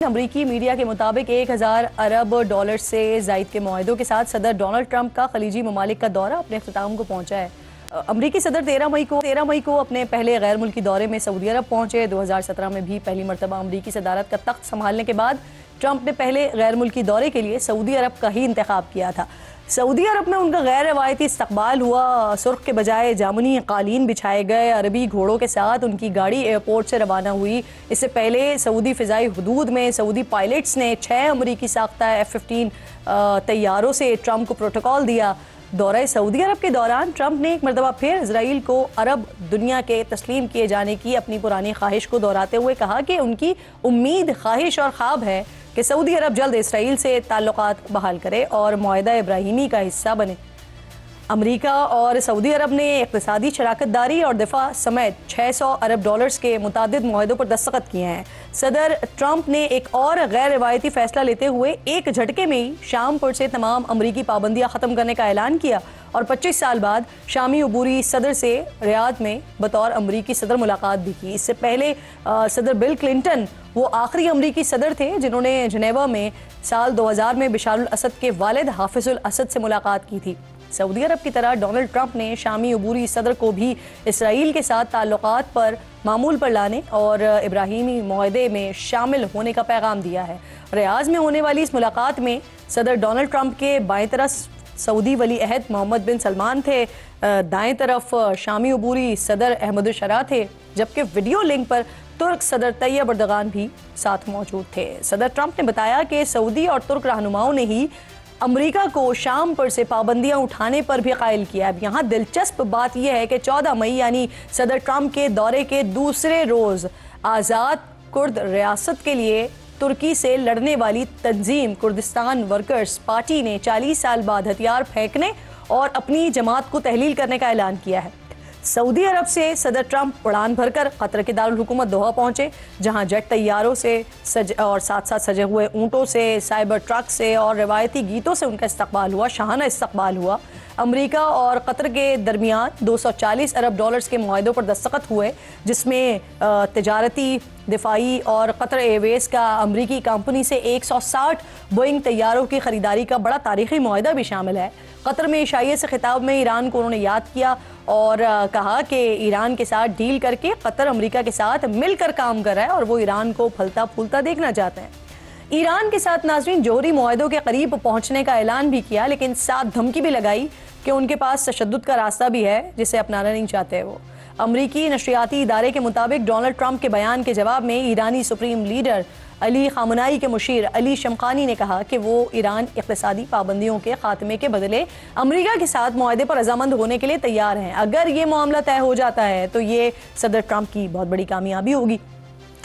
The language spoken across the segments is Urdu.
امریکی میڈیا کے مطابق 1000 ارب ڈالر سے زائد کے معاہدوں کے ساتھ صدر ڈونلڈ ٹرمپ کا خلیجی ممالک کا دورہ اپنے اختتام کو پہنچا ہے۔ امریکی صدر 13 مئی کو اپنے پہلے غیر ملکی دورے میں سعودی عرب پہنچے۔ 2017 میں بھی پہلی مرتبہ امریکی صدارت کا تخت سنبھالنے کے بعد ٹرمپ نے پہلے غیر ملکی دورے کے لیے سعودی عرب کا ہی انتخاب کیا تھا۔ سعودی عرب میں ان کا غیر روایتی استقبال ہوا۔ سرخ کے بجائے جامنی قالین بچھائے گئے، عربی گھوڑوں کے ساتھ ان کی گاڑی ایئرپورٹ سے روانہ ہوئی۔ اس سے پہلے سعودی فضائی حدود میں سعودی پائلٹس نے 6 امریکی ساختہ F-15 طیاروں سے ٹرمپ کو پروٹوکول دیا۔ دورہ سعودی عرب کے دوران ٹرمپ نے ایک مرتبہ پھر اسرائیل کو عرب دنیا کے تسلیم کیے جانے کی اپنی پرانی خواہش کو دہراتے ہوئے کہا کہ ان کی امید، خواہش اور خواب ہے کہ سعودی عرب جلد اسرائیل سے تعلقات بحال کرے اور معاہدہ ابراہیمی کا حصہ بنے۔ امریکہ اور سعودی عرب نے اقتصادی شراکت داری اور دفاع سمیت 600 ارب ڈالرز کے متعدد معاہدوں پر دستخط کیے ہیں۔ صدر ٹرمپ نے ایک اور غیر روایتی فیصلہ لیتے ہوئے ایک جھٹکے میں ہی شام پر سے تمام امریکی پابندیاں ختم کرنے کا اعلان کیا اور 25 سال بعد شامی عبوری صدر سے ریاض میں بطور امریکی صدر ملاقات بھی کی۔ اس سے پہلے صدر بل کلنٹن وہ آخری امریکی صدر تھے جنہوں نے جنیوا میں سال 2000 میں بشار الاسد کے والد حافظ الاسد سے ملاقات کی تھی۔ سعودی عرب کی طرح ڈونلڈ ٹرمپ نے شامی عبوری صدر کو بھی اسرائیل کے ساتھ تعلقات پر معمول پر لانے اور ابراہیمی معاہدے میں شامل ہونے کا پیغام دیا ہے۔ ریاض میں ہونے والی اس ملاقات میں صدر ڈونلڈ ٹرمپ کے بائیں طرف سعودی ولی عہد محمد بن سلمان تھے، دائیں طرف شامی عبوری صدر احمد الشرع تھے، جبکہ ویڈیو لنک پر ترک صدر طیب اردغان بھی ساتھ موجود تھے۔ صدر ٹرمپ نے بتایا کہ سعودی اور ترک رہنماؤں نے ہی امریکہ کو شام پر سے پابندیاں اٹھانے پر بھی قائل کیا۔ اب یہاں دلچسپ بات یہ ہے کہ 14 مئی یعنی صدر ٹرمپ کے دورے کے دوسرے روز آزاد کرد ریاست کے لیے ترکی سے لڑنے والی تنظیم کردستان ورکرز پارٹی نے 40 سال بعد ہتھیار پھینکنے اور اپنی جماعت کو تحلیل کرنے کا اعلان کیا ہے۔ سعودی عرب سے صدر ٹرمپ اڑان بھر کر قطر کے دارالحکومت دوحہ پہنچے، جہاں جیٹ طیاروں سے اور ساتھ ساتھ سجے ہوئے اونٹوں سے، سائبر ٹرک سے اور روایتی گیتوں سے ان کا استقبال ہوا، شاہانہ استقبال ہوا۔ امریکہ اور قطر کے درمیان 240 ارب ڈالرز کے معاہدوں پر دستخط ہوئے، جس میں تجارتی، دفاعی اور قطر ایئر ویز کا امریکی کمپنی سے 160 بوئنگ طیاروں کی خریداری کا بڑا تاریخی معاہدہ بھی شامل ہے۔ قطر میں عشائیے سے خطاب میں ایران کو انہوں نے یاد کیا اور کہا کہ ایران کے ساتھ ڈیل کر کے قطر امریکہ کے ساتھ مل کر کام کر رہا ہے اور وہ ایران کو پھلتا پھولتا دیکھنا چاہتے ہیں۔ ایران کے ساتھ ناظرین جوہری معاہدوں کے قریب پہنچنے کا اعلان بھی کیا، لیکن ساتھ دھمکی بھی لگائی کہ ان کے پاس تشدد کا راستہ بھی ہے جسے اپنانا نہیں چاہتے وہ۔ امریکی نشریاتی ادارے کے مطابق ڈونلڈ ٹرمپ کے بیان کے جواب میں ایرانی سپریم لیڈر علی خامنائی کے مشیر علی شمخانی نے کہا کہ وہ ایران اقتصادی پابندیوں کے خاتمے کے بدلے امریکہ کے ساتھ معاہدے پر رضامند ہونے کے لیے تیار ہیں۔ اگر یہ معاملہ طے ہو جاتا ہے تو یہ صدر ٹرمپ کی بہت بڑی کامیابی ہوگی۔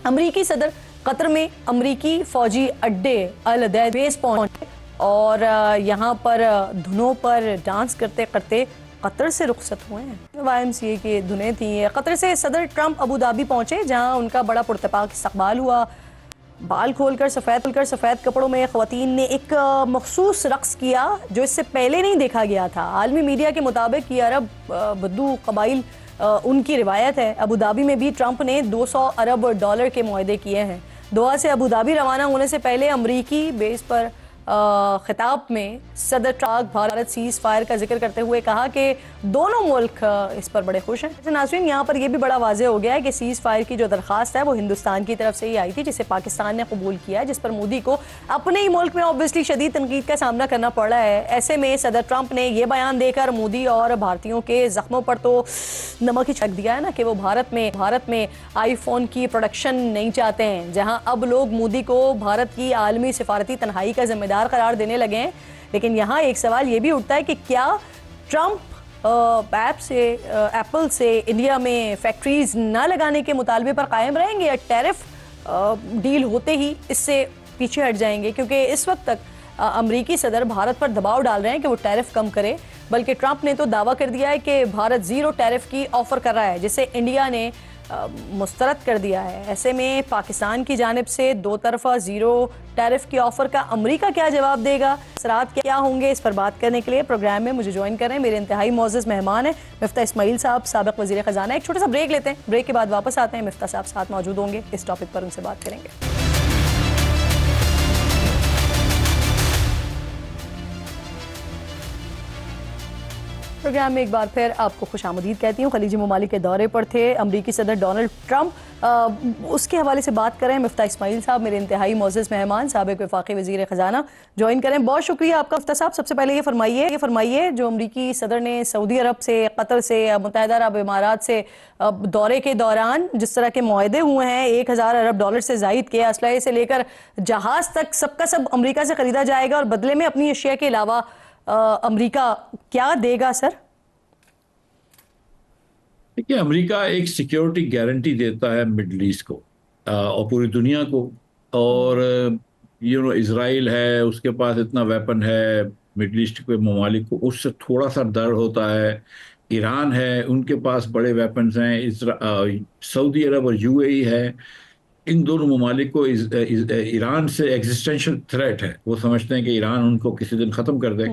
امریکی صدر قطر میں امریکی فوجی اڈے العدید بیس پہنچے اور یہاں پر دھنوں پر ڈانس کرتے کرتے قطر سے رخصت ہوئے ہیں۔ YMCA کی دھنیں تھیں۔ قطر سے صدر ٹرمپ ابوظہبی پہنچے، جہاں ان کا بڑا پرتپاک استقبال ہوا۔ بال کھول کر سفید کپڑوں میں خواتین نے ایک مخصوص رقص کیا جو اس سے پہلے نہیں دیکھا گیا تھا۔ عالمی میڈیا کے مطابق یہ عرب بدو قبائل ان کی روایت ہے۔ ابوظہبی میں بھی ٹرمپ نے 200 ارب ڈالر کے معاہدے کیے ہیں۔ دوحہ سے ابوظہبی روانہ ہونے سے پہلے امریکی بیس پر خطاب میں صدر ٹرمپ بھارت سیز فائر کا ذکر کرتے ہوئے کہا کہ دونوں ملک اس پر بڑے خوش ہیں۔ ناظرین یہاں پر یہ بھی بڑا واضح ہو گیا ہے کہ سیز فائر کی جو درخواست ہے وہ ہندوستان کی طرف سے ہی آئی تھی، جسے پاکستان نے قبول کیا ہے، جس پر مودی کو اپنے ہی ملک میں اوبویسلی شدید تنقید کا سامنا کرنا پڑ رہا ہے۔ ایسے میں صدر ٹرمپ نے یہ بیان دے کر مودی اور بھارتیوں کے زخموں پر تو نمک ہی چھڑک دیا ہے نا کہ وہ بھارت میں آئی فون کی پروڈکشن نہیں چاہتے ہیں، جہاں اب لوگ مودی کو بھارت کی عالمی سفارتی تنہائی کا ذمہ دار قرار دینے لگے ہیں۔ لیکن یہاں ایک سوال یہ بھی اٹھتا ہے کہ کیا ٹرمپ ایپل سے انڈیا میں فیکٹریز نہ لگانے کے مطالبے پر قائم رہیں گے یا ٹیرف ڈیل ہوتے ہی اس سے پیچھے ہٹ جائیں گے؟ کیونکہ اس وقت تک امریکی صدر بھارت پر دباؤ ڈال رہے ہیں کہ وہ ٹیرف کم کرے، بلکہ ٹرمپ نے تو دعویٰ کر دیا ہے کہ بھارت زیرو ٹیرف کی آفر کر رہا ہے، جسے انڈیا نے مسترد کر دیا ہے۔ ایسے میں پاکستان کی جانب سے دو طرفہ زیرو ٹیرف کی آفر کا امریکہ کیا جواب دے گا، اثرات کیا ہوں گے؟ اس پر بات کرنے کے لیے پروگرام میں مجھے جوائن کر رہے ہیں میرے انتہائی معزز مہمان ہیں مفتاح اسماعیل صاحب، سابق وزیر خزانہ۔ ایک چھوٹا سا بریک لیتے ہیں، بریک کے بعد واپس آتے ہیں، مفتاح صاحب ساتھ موجود ہوں گے، اس ٹاپک پر ان سے بات کریں گے۔ پروگرام میں ایک بار پھر آپ کو خوش آمدید کہتی ہوں. خلیجی ممالک کے دورے پر تھے امریکی صدر ڈونلڈ ٹرمپ. اس کے حوالے سے بات کریں مفتاح اسماعیل صاحب, میرے انتہائی معزز مہمان, سابق وفاقی وزیر خزانہ جوائن کریں. بہت شکریہ آپ کا مفتاح صاحب. سب سے پہلے یہ فرمائیے جو امریکی صدر نے سعودی عرب سے, قطر سے, متحدہ عرب امارات سے دورے کے دوران جس طرح کے معاہدے ہوئے ہیں, 1000 ارب ڈالر سے زائد کے اسلحے سے لے کر جہاز تک سب کا سب امریکہ سے خریدا جائے گا اور بدلے میں اپنی اشیاء کے علاوہ امریکہ کیا دے گا سر؟ دیکھیے, امریکہ ایک سیکیورٹی گارنٹی دیتا ہے مڈل ایسٹ کو اور پوری دنیا کو. اور اسرائیل ہے, اس کے پاس اتنا ویپن ہے, مڈل ایسٹ کے ممالک کو اس سے تھوڑا سا ڈر ہوتا ہے. ایران ہے, ان کے پاس بڑے ویپنز ہیں. سعودی عرب اور یو اے ای ہے. ان دونوں ممالک کو ایران سے ایگزسٹینشل تھریٹ ہے. وہ سمجھتے ہیں کہ ایران ان کو کسی دن ختم کر دے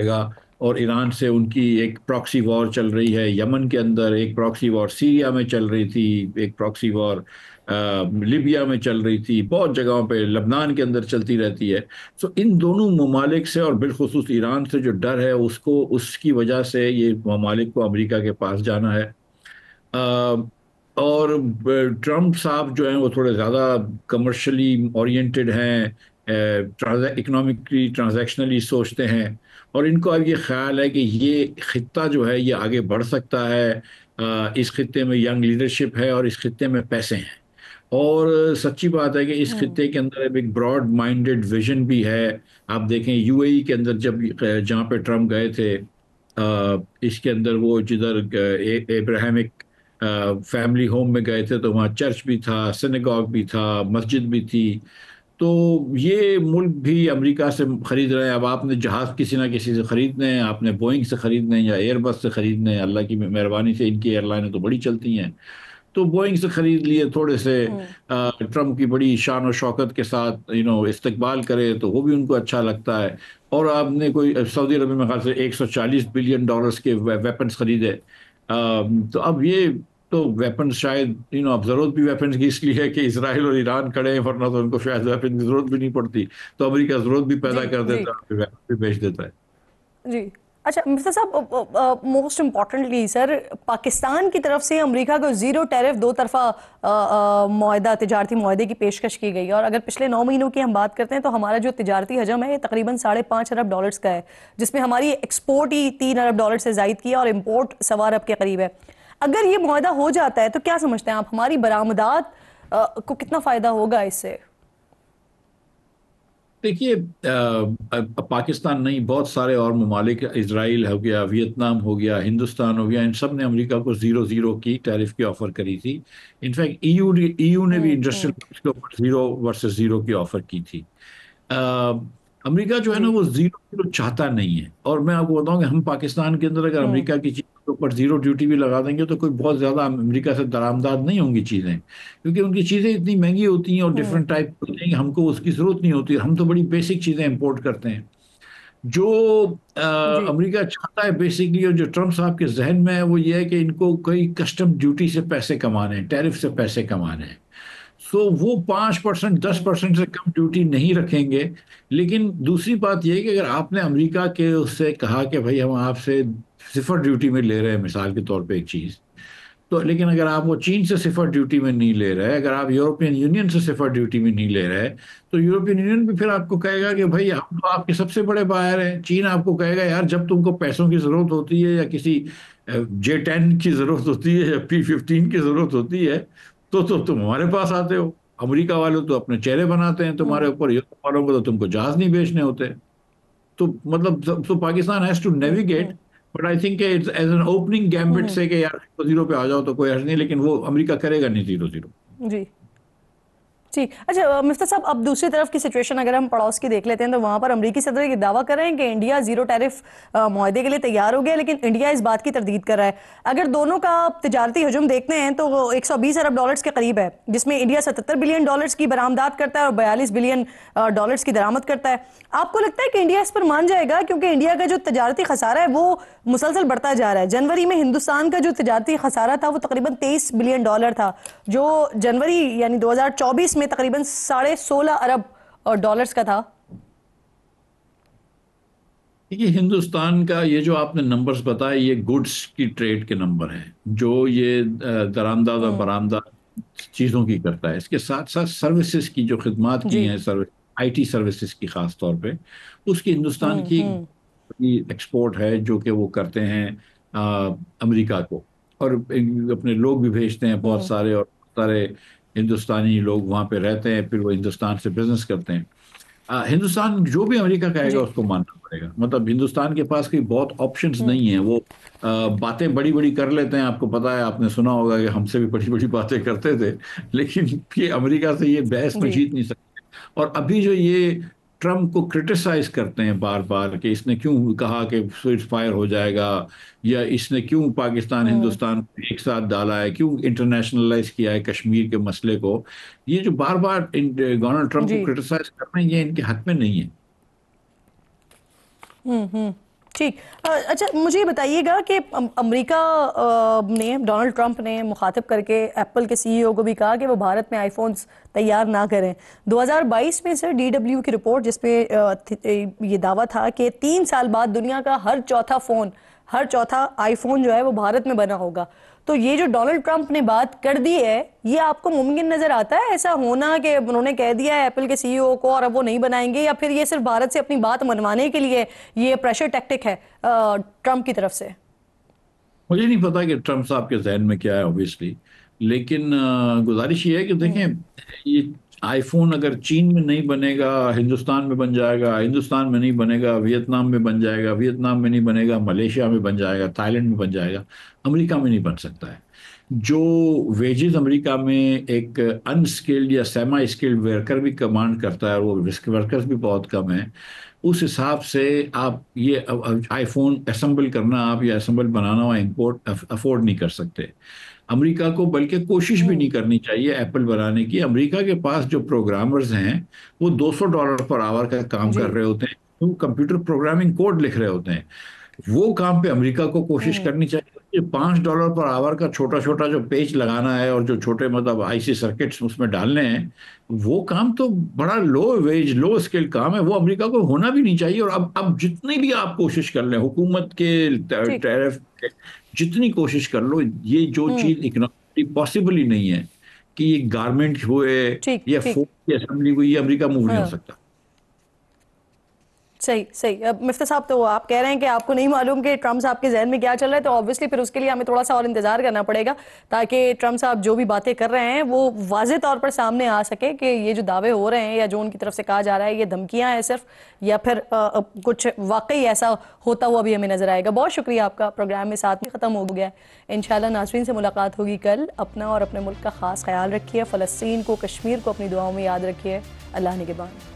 گا. اور ایران سے ان کی ایک پراکسی وار چل رہی ہے یمن کے اندر, ایک پراکسی وار سیریا میں چل رہی تھی, ایک پراکسی وار لیبیا میں چل رہی تھی, بہت جگہوں پہ لبنان کے اندر چلتی رہتی ہے. سو ان دونوں ممالک سے اور بالخصوص ایران سے جو ڈر ہے اس کی وجہ سے یہ ممالک کو امریکہ کے پاس جانا ہے. اور ٹرمپ صاحب جو ہیں وہ تھوڑے زیادہ کمرشلی اورینٹڈ ہیں, اکنامکلی ٹرانزیکشنلی سوچتے ہیں, اور ان کو اب یہ خیال ہے کہ یہ خطہ جو ہے یہ آگے بڑھ سکتا ہے. اس خطے میں ینگ لیڈرشپ ہے اور اس خطے میں پیسے ہیں. اور سچی بات ہے کہ اس خطے کے اندر ایک براڈ مائنڈڈ ویژن بھی ہے. آپ دیکھیں یو اے ای کے اندر جہاں پہ ٹرمپ گئے تھے, اس کے اندر وہ جدھر ابراہیمک فیملی ہوم میں گئے تھے تو وہاں چرچ بھی تھا, سینیگاگ بھی تھا, مسجد بھی تھی. تو یہ ملک بھی امریکہ سے خرید رہے ہیں. اب آپ نے جہاز کسی نہ کسی سے خریدنے ہیں, آپ نے بوئنگ سے خریدنے ہیں یا ایئر بس سے خریدنے ہیں. اللہ کی مہربانی سے ان کی ایئر لائنیں تو بڑی چلتی ہیں, تو بوئنگ سے خرید لیے. تھوڑے سے ٹرمپ کی بڑی شان و شوکت کے ساتھ استقبال کرے تو وہ بھی ان کو اچھا لگتا ہے. اور آپ نے کوئی سعودی عرب میں خیال سے $140 بلین کے ویپنز خریدے. تو اب یہ تو ویپنز شاید اب ضرورت بھی ویپنز کی اس لیے ہے کہ اسرائیل اور ایران کھڑے ہیں, ورنہ تو ان کو شاید ویپن کی ضرورت بھی نہیں پڑتی. تو امریکہ ضرورت بھی پیدا کر دیتا ہے, ویپن بھی بیچ دیتا ہے. جی اچھا مفتاح صاحب, موسٹ امپورٹنٹلی سر, پاکستان کی طرف سے امریکہ کو زیرو ٹیرف دو طرفہ معاہدہ, تجارتی معاہدے کی پیشکش کی گئی. اور اگر پچھلے 9 مہینوں کی ہم بات کرتے ہیں تو ہمارا جو تجارتی حجم ہے یہ تقریباً 5.5 ارب ڈالرز کا ہے, جس میں ہماری ایکسپورٹ ہی 3 ارب ڈالر سے زائد کی ہے اور امپورٹ 1.25 ارب کے قریب ہے. اگر یہ معاہدہ ہو جاتا ہے تو کیا سمجھتے ہیں آپ, ہماری برآمدات کو کتنا فائدہ ہوگا اس سے؟ دیکھیے, پاکستان نہیں, بہت سارے اور ممالک, اسرائیل ہو گیا, ویتنام ہو گیا, ہندوستان ہو گیا, ان سب نے امریکہ کو 0 کی ٹیرف کی آفر کری تھی. انفیکٹ ای یو نے بھی انڈسٹریل کے اوپر 0 ورسز 0 کی آفر کی تھی. امریکہ جو ہے نا وہ 0 چاہتا نہیں ہے. اور میں آپ کو بتاؤں کہ ہم پاکستان کے اندر اگر امریکہ کی چیزوں کے اوپر 0 ڈیوٹی بھی لگا دیں گے تو کوئی بہت زیادہ امریکہ سے درآمدات نہیں ہوں گی چیزیں, کیونکہ ان کی چیزیں اتنی مہنگی ہوتی ہیں اور ڈفرینٹ ٹائپ ہوتی ہیں کہ ہم کو اس کی ضرورت نہیں ہوتی. ہم تو بڑی بیسک چیزیں امپورٹ کرتے ہیں. جو امریکہ چاہتا ہے بیسکلی, اور جو ٹرمپ صاحب کے ذہن میں ہے وہ یہ ہے کہ ان کو کوئی کسٹم ڈیوٹی سے پیسے کمانے ہیں, ٹیرف سے پیسے کمانے ہیں. سو وہ 5% 10% سے کم ڈیوٹی نہیں رکھیں گے. لیکن دوسری بات یہ ہے کہ اگر آپ نے امریکہ کے اس سے کہا کہ بھائی ہم آپ سے 0 ڈیوٹی میں لے رہے ہیں مثال کے طور پہ ایک چیز, تو لیکن اگر آپ وہ چین سے 0 ڈیوٹی میں نہیں لے رہے, اگر آپ یورپین یونین سے 0 ڈیوٹی میں نہیں لے رہے, تو یورپین یونین بھی پھر آپ کو کہے گا کہ بھائی ہم تو آپ کے سب سے بڑے بائر ہیں. چین آپ کو کہے گا یار جب تم کو پیسوں کی ضرورت ہوتی ہے یا کسی J-10 کی ضرورت ہوتی ہے یا P-15 کی ضرورت ہوتی ہے تو تم ہمارے پاس آتے ہو. امریکہ والے تو اپنے چہرے بناتے ہیں تمہارے اوپر, یورپ والوں کو تو تم کو جہاز نہیں بیچنے ہوتے. تو مطلب تو Pakistan has to navigate. But I think as an opening gambit سے کہ یار 0 پہ آ جاؤ تو کوئی حرج نہیں, لیکن وہ امریکہ کرے گا نہیں 0. جی جی اچھا مفتاح صاحب, اب دوسری طرف کی سچویشن اگر ہم پڑوس کی دیکھ لیتے ہیں تو وہاں پر امریکی صدر یہ دعویٰ کر رہے ہیں کہ انڈیا 0 ٹیرف معاہدے کے لیے تیار ہو گیا, لیکن انڈیا اس بات کی تردید کر رہا ہے. اگر دونوں کا تجارتی حجم دیکھتے ہیں تو وہ 120 ارب ڈالرز کے قریب ہے, جس میں انڈیا 77 بلین ڈالرز کی برآمدات کرتا ہے اور 42 بلین ڈالرز کی درآمد کرتا ہے. آپ کو لگتا ہے کہ انڈیا اس پر مان جائے گا, کیونکہ انڈیا کا جو تجارتی خسارہ ہے وہ مسلسل بڑھتا جا رہا ہے. جنوری میں ہندوستان کا جو تجارتی خسارہ تھا وہ تقریباً 23 بلین ڈالر تھا, جو جنوری یعنی 2024 میں تقریباً 16.5 ارب ڈالرز کا تھا. دیکھیے ہندوستان کا یہ جو آپ نے نمبرز بتائے یہ گڈس کی ٹریڈ کے نمبر ہیں، جو یہ درآمدات اور برآمدات چیزوں کی کرتا ہے، اس کے ساتھ ساتھ سروسز کی جو خدمات کی جی ہیں، آئی ٹی سروسز کی خاص طور پہ، اس کی ہندوستان کی ایکسپورٹ ہے جو کہ وہ کرتے ہیں امریکہ کو، اور اپنے لوگ بھی بھیجتے ہیں بہت سارے، اور بہت سارے ہندوستانی لوگ وہاں پہ رہتے ہیں، پھر وہ ہندوستان سے بزنس کرتے ہیں۔ ہندوستان جو بھی امریکہ کہے گا جی اس کو ماننا پڑے گا، مطلب ہندوستان کے پاس کوئی بہت آپشنز نہیں ہیں، وہ باتیں بڑی بڑی کر لیتے ہیں، آپ کو پتا ہے، آپ نے سنا ہوگا کہ ہم سے بھی بڑی بڑی باتیں کرتے تھے، لیکن یہ امریکہ سے یہ بحث میں جی جیت نہیں سکتے۔ اور ابھی جو یہ ٹرمپ کو کرٹیسائز کرتے ہیں بار بار کہ اس نے کیوں کہا کہ سوئچ فائر ہو جائے گا، یا اس نے کیوں پاکستان ہندوستان کو ایک ساتھ ڈالا ہے، کیوں انٹرنیشنلائز کیا ہے کشمیر کے مسئلے کو، یہ جو بار بار ڈونلڈ ٹرمپ کو جی کرٹیسائز کر رہے ہیں، یہ ان کے حق میں نہیں ہے۔ ٹھیک۔ اچھا مجھے یہ بتائیے گا کہ امریکہ نے ڈونلڈ ٹرمپ نے مخاطب کر کے ایپل کے سی ای او کو بھی کہا کہ وہ بھارت میں آئی فونز تیار نہ کریں۔ 2022 میں سر ڈی ڈبلیو کی رپورٹ جس پہ یہ دعویٰ تھا کہ 3 سال بعد دنیا کا ہر چوتھا آئی فون جو ہے وہ بھارت میں بنا ہوگا۔ تو یہ جو ڈونلڈ ٹرمپ نے بات کر دی ہے، یہ آپ کو ممکن نظر آتا ہے ایسا ہونا کہ انہوں نے کہہ دیا ہے ایپل کے سی ای او کو اور اب وہ نہیں بنائیں گے، یا پھر یہ صرف بھارت سے اپنی بات منوانے کے لیے یہ پریشر ٹیکٹک ہے ٹرمپ کی طرف سے؟ مجھے نہیں پتا کہ ٹرمپ صاحب کے ذہن میں کیا ہے اوبیسلی، لیکن گزارش یہ ہے کہ دیکھیں، یہ آئی فون اگر چین میں نہیں بنے گا ہندوستان میں بن جائے گا، ہندوستان میں نہیں بنے گا ویتنام میں بن جائے گا، ویتنام میں نہیں بنے گا ملیشیا میں بن جائے گا، تھائی لینڈ میں بن جائے گا، امریکہ میں نہیں بن سکتا ہے۔ جو ویجز امریکہ میں ایک ان اسکلڈ یا سیما اسکلڈ ورکر بھی کمانڈ کرتا ہے، وہ رسک ورکرز بھی بہت کم ہیں، اس حساب سے آپ یہ آئی فون اسمبل کرنا، آپ یہ اسمبل بنانا اور امپورٹ افورڈ نہیں کر سکتے امریکہ کو، بلکہ کوشش بھی نہیں کرنی چاہیے ایپل بنانے کی۔ امریکہ کے پاس جو پروگرامرز ہیں وہ $200 پر آور کا کام کر جی رہے ہوتے ہیں، وہ کمپیوٹر پروگرامنگ کوڈ لکھ رہے ہوتے ہیں، وہ کام پہ امریکہ کو کوشش کرنی چاہیے۔ یہ $5 پر آور کا چھوٹا چھوٹا جو پیچ لگانا ہے اور جو چھوٹے مطلب آئی سی سرکٹس اس میں ڈالنے ہیں، وہ کام تو بڑا لو ویج لو اسکل کام ہے، وہ امریکہ کو ہونا بھی نہیں چاہیے۔ اور اب جتنی بھی آپ کوشش کر لیں، حکومت کے ٹھیک ٹیرف جتنی کوشش کر لو، یہ جو چیز اکنامکلی پاسبل ہی نہیں ہے کہ یہ گارمنٹ ہوئے ٹھیک یا ٹھیک فوڈ کی اسمبلی ہوئی، یہ امریکہ موو نہیں ہو ہاں سکتا۔ صحیح۔ اب مفتی صاحب تو آپ کہہ رہے ہیں کہ آپ کو نہیں معلوم کہ ٹرمپ صاحب کے ذہن میں کیا چل رہا ہے، تو obviously پھر اس کے لیے ہمیں تھوڑا سا اور انتظار کرنا پڑے گا تاکہ ٹرمپ صاحب جو بھی باتیں کر رہے ہیں وہ واضح طور پر سامنے آ سکے کہ یہ جو دعوے ہو رہے ہیں یا جو ان کی طرف سے کہا جا رہا ہے یہ دھمکیاں ہیں صرف، یا پھر کچھ واقعی ایسا ہوتا ہوا بھی ہمیں نظر آئے گا۔ بہت شکریہ آپ کا، پروگرام میں ساتھ میں ختم ہو گیا ہے۔ انشاءاللہ ناظرین سے ملاقات ہوگی کل۔ اپنا اور اپنے ملک کا خاص خیال رکھیے، فلسطین کو، کشمیر کو اپنی دعاؤں میں یاد رکھیے۔ اللہ نگہبان۔